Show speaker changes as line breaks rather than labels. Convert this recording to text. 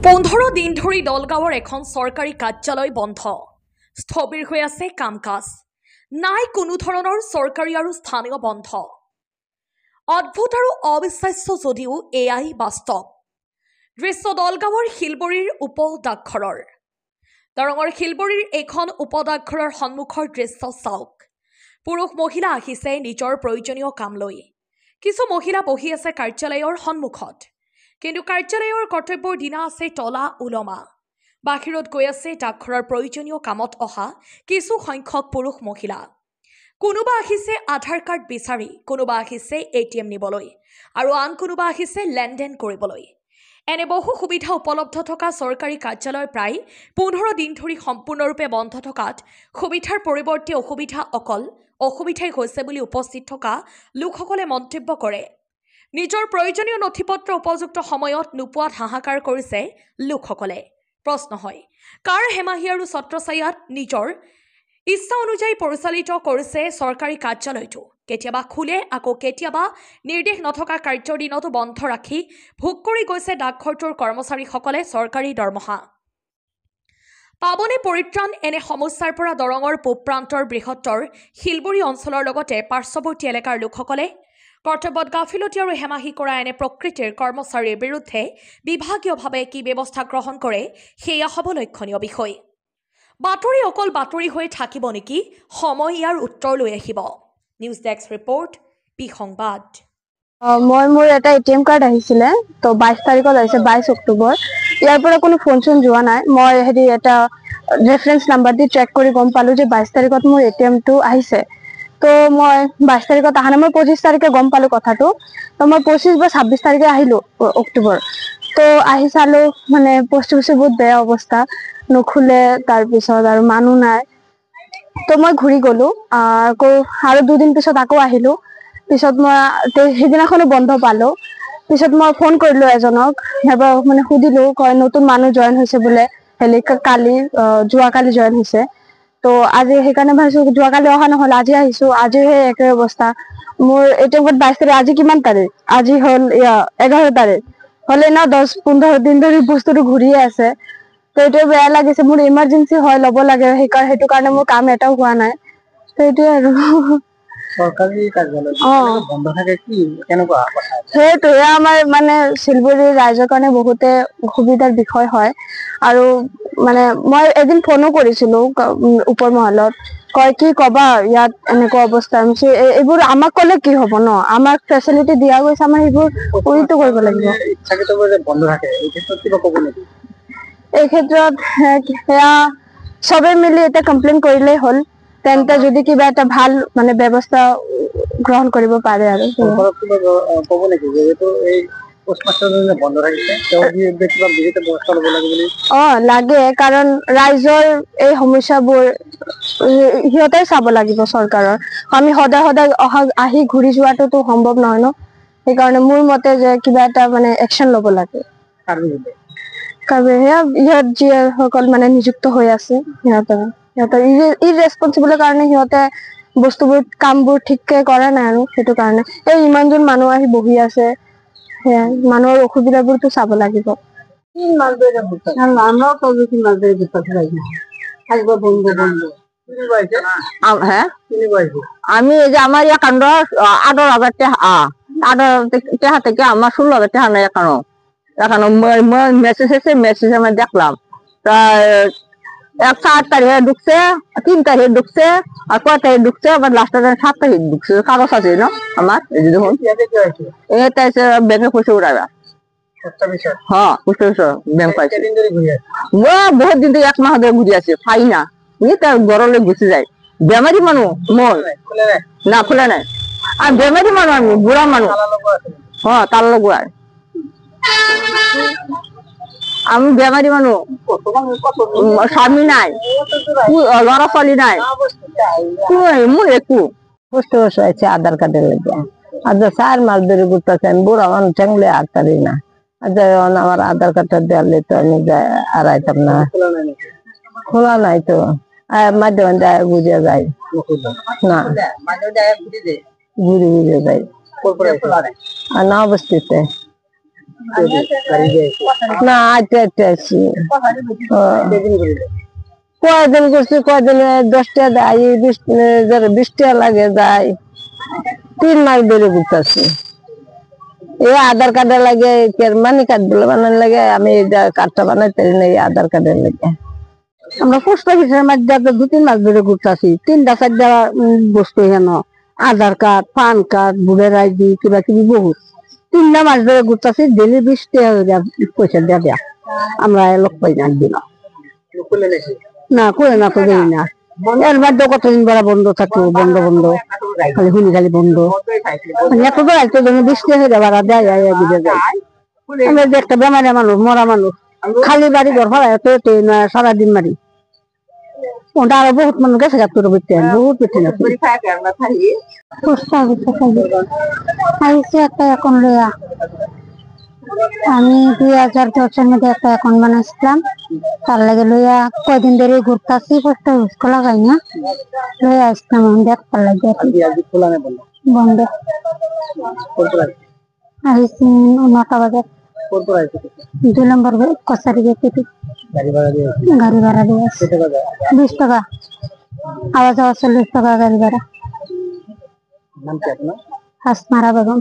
15 দিন ধৰি দলগাঁৱৰ এখন চৰকাৰী কাৰ্যালয় বন্ধ। স্থবিৰ হৈ আছে কাম-কাজ। নাই কোনো ধৰণৰ চৰকাৰী আৰু স্থানীয় বন্ধ। অদ্ভুত আৰু অবিশ্বাস্য যদিও এয়াই বাস্তৱ। দৃশ্য দলগাঁৱৰ শিলবৰীৰ উপ ডাকঘৰৰ। দৰঙৰ শিলবৰীৰ এখন উপ ডাকঘৰৰ সন্মুখৰ দৃশ্য চাওক। পুৰুষ মহিলা আহিছে নিজৰ প্ৰয়োজনীয় কাম লৈ। কিছু মহিলা বহি আছে কাৰ্যালয়ৰ সন্মুখত। কিন্তু কাৰ্যালয়ৰ কৰ্তব্যৰ দিনা আছে তলা ওলমা। বাহিৰত গৈ আছে ডাকঘৰৰ প্ৰয়োজনীয় কামত অহা কিছু সংখ্যক পুৰুষ মহিলা। কোনোবা আহিছে আধাৰ কাৰ্ড বিচাৰি, কোনোবা আহিছে ATM নিবলৈ, আৰু আন কোনোবা আহিছে লেনদেন কৰিবলৈ। এনে বহু সুবিধা উপলব্ধ থকা চৰকাৰী কাৰ্যালয় প্ৰায় 15 দিন ধৰি সম্পূৰ্ণৰূপে বন্ধ থকাত সুবিধাৰ পৰিৱৰ্তে অসুবিধাই হৈছে বুলি উপস্থিত থকা লোকসকলে মন্তব্য কৰে। নিজৰ প্ৰয়োজনীয় নথিপত্ৰ উপযুক্ত সময়ত নোপোৱাত হাহাকাৰ কৰিছে লোকসকলে। প্ৰশ্ন হয়, কাৰ হেমাহি আৰু ছত্ৰছায়াত নিজৰ ইচ্ছা অনুযায়ী পৰিচালিত কৰিছে চৰকাৰী কাৰ্যালয়টো? কেতিয়াবা খোলে, আকৌ কেতিয়াবা নিৰ্দেশ নথকা কাৰ্যৰ দিনতো বন্ধ ৰাখি ভোগ কৰি গৈছে ডাকঘৰটোৰ কৰ্মচাৰীসকলে চৰকাৰী দৰমহা। পাবনে পৰিত্ৰাণ এনে সমস্যাৰ পৰা দৰঙৰ পূব প্ৰান্তৰ বৃহত্তৰ শিলবৰী অঞ্চলৰ লগতে পাৰ্শ্বৱৰ্তী এলেকাৰ লোকসকলে? কৰ্তব্যত গাফিলতি আৰু হেমাহি কৰা এনে প্ৰকৃতিৰ কৰ্মচাৰীৰ বিৰুদ্ধে বিভাগীয়ভাৱে কি ব্যৱস্থা গ্ৰহণ কৰে সেয়া হ'ব লক্ষণীয় বিষয়। বাতৰি অকল বাতৰি হৈ থাকিব নেকি? সময় ইয়াৰ উত্তৰ লৈ আহিব। নিউজ ডেস্ক ৰিপৰ্ট, পি সংবাদ।
মোৰ এটা ATM কাৰ্ড আহিছিলে, তো 22 তাৰিখত আহিছে, 22 অক্টোবৰ। ইয়াৰ পৰা কোনো ফোন যোৱা নাই। মই এটা ৰেফাৰেন্স নাম্বাৰ দি চেক কৰি গম পালো যে 22 তাৰিখত মোৰ ATM টো আহিছে। তো মই 22 তাৰিখত অহা নাই, মই 25 তাৰিখে গম পালো কথাটো। তো মই 25 বা 26 তাৰিখে আহিলো অক্টোবৰ। তো আহি চালো, মানে পোষ্ট বহুত বেয়া অৱস্থা, নুখুলে, তাৰপিছত আৰু মানুহ নাই। তো মই ঘূৰি গলো, আকৌ আৰু 2 দিন পিছত আকৌ আহিলো। পিছত মই সেইদিনাখনো বন্ধ পালো। পিছত মই ফোন কৰিলো এজনক, মানে সুধিলো, কয় নতুন মানুহ জইন হৈছে বোলে, যোৱাকালি জইন হৈছে। তো আজি সেইকাৰণে ভাবিছো যোৱাকালি অহা নহল, আজি আহিছো, আজি সেই একে অৱস্থা। মোৰ ATM কাৰ্ড 22 তাৰিখ, আজি কিমান তাৰিখ? আজি হ'ল 11 তাৰিখ হলে ন, 10-15 দিন ধৰি বস্তুটো ঘূৰিয়ে আছে। তো এইটোৱে বেয়া লাগিছে, মোৰ ইমাৰ্জেঞ্চি হয়, ল'ব লাগে, সেইটো কাৰণে মোৰ কাম এটাও হোৱা নাই। তো এইটোৱে আৰু
চৰকাৰী কাৰ্যালয় বন্ধ থাকে, কি কেনেকুৱা কথা?
সেইটোৱে আমাৰ মানে শিলবৰী ৰাইজৰ কাৰণে বহুতে অসুবিধাৰ বিষয় হয়। আৰু মানে মই এদিন ফোনো কৰিছিলো ওপৰ মহলত, কয় কি কবা ইয়াত এনেকুৱা অৱস্থা। এইবোৰ আমাক কলে কি হব ন, আমাক ফেচিলিটি দিয়া গৈছে, আমাৰ সেইবোৰ উইটো কৰিব লাগিব।
বন্ধ থাকে, এই ক্ষেত্ৰত কিবা ক'ব নেকি?
এই ক্ষেত্ৰত সেয়া চবে মিলি এটা কমপ্লেইন কৰিলেই হ'ল, তেন্তে যদি কিবা এটা ভাল মানে ব্যৱস্থা গ্ৰহণ কৰিব পাৰে আৰু
ক'ব নেকি, যেহেতু এই বন্ধ থাকিছে,
লাগে, কাৰণ ৰাইজৰ এই সমস্যাবোৰ সিহঁতে চাব লাগিব চৰকাৰৰ। আমি সদায় আহি ঘূৰি যোৱাটোতো সম্ভৱ নহয় ন। সেইকাৰণে মোৰ মতে যে কিবা এটা মানে একচন ল'ব লাগে। ইহঁত যিসকল মানে নিযুক্ত হৈ আছে, সিহঁতৰ ইৰেচপনচিবলৰ কাৰণে সিহঁতে বস্তুবোৰ কামবোৰ ঠিককে কৰা নাই, আৰু সেইটো কাৰণে এই ইমানজন মানুহ আহি বহি আছে, সেয়াই মানুহৰ অসুবিধাবোৰতো চাব লাগিব।
আমি এই যে আমার একান্ন 18,000 টাকা থেকে আমার 16,000 টাকা নাই এখনো মেসেজ আমি দেখলাম। তা 4 তারিখে ঢুকছে, 3 তারিখে ঢুকছে, আর 4 তারিখে ঢুকছে, আবার লাস্ট 7 তারিখে ঢুকছে। কাগজ আছে না আমার, এই যে দেখুন, এটা হচ্ছে ব্যাংকে পয়সা উঠাবে। হ্যাঁ, ব্যাংক পাইছে বহুত দিন থেকে, 1 মাস ধরে ঘুরে আছে, পাই না। তার গরলে ঘুষে যায়। বেমারি মানুষ মন না, খোলা নাই। আর বেমারি মানুষ, আমি বুড়া মানুষ। হ্যাঁ, তার লগোয়ার আমি বেমারি মানুষ, স্বামী নাই, লড়া ছোৱালী নাই, মোৰ একো কষ্ট হয়েছে আধার কার্ডের লেগে। আচ্ছা 4 মাস ধরে ঘুরতেছে, আমি বুড়া মানুষ, ঠেংলে হাঁটতারি না। আচ্ছা আমার আধার কার্ডটা দেওয়ালে তো আমি আড়াইতাম না, খোলা নাই তো, মাঝে মাঝে বুঝে যাই না, ঘুরে যাই আর না অবস্থিতে।
গাড়ি দিয়ে এসে?
না আইতে আইতে আসি
কয়দিন ঘুরিলে?
কয়দিন করছি কয়দিনে 10 টাকা দেয় 20 টাকা লাগে যায় 3 মাস ধরে ঘুরতেছি এই আধার কার্ডে লাগে মানি কার্ড গুলো বানানোর লাগে আমি কার্ডটা বানাইতে পারি না এই আধার কার্ডের লাগে আমরা পোস্ট অফিসের মাধ্যমে 2-3 মাস ধরে ঘুরতেছি 3টা-4টা বস্তু হেন Aadhaar card PAN card voter ID কিবা কিবি বহুত 3টা মাস ধরে ঘুরতেছি ডেলি 20 টাকা পয়সা দেয়া আমরা লোক পাই না একদিন
খুলে নাকি?
না করে না তো দেই না এর মধ্যে কতদিন বেড়া বন্ধ থাকলো বন্ধ খালি হুলি খালি বন্ধ এত তো একটু 20 টাকা ভাড়া দেয় দিতে যায় আমরা যে একটা বেমারি মানুষ মরা মানুষ খালি বাড়ি ঘর ভাড়া এত না সারাদিন মারি ওটা আরো বহুত মানুষ গেছে তোর বুঝতে বহুত পেতে না একটা এখন লইয়া আমি 2010-এর মধ্যে একটা অ্যাকাউন্ট বানাইছিলাম তার লাগে লইয়া কয়দিন ধরে ঘুরতেছি পোস্ট অফিস খোলা যায় না লইয়া আসলাম আমি দেখবার লাগে
আজকে খোলা নেই বন্ধ?
বন্ধ আসছি 9টা বাজে
কোরপুর আইছে?
2 নম্বর কসারি গেছে
গাড়ি ভাড়া দিয়ে?
গাড়ি ভাড়া দিয়ে আসছি। 20 টাকা আওয়াজ 40 টাকা গাড়ি ভাড়া
নাম কি আপনার?
আসমারা বেগম।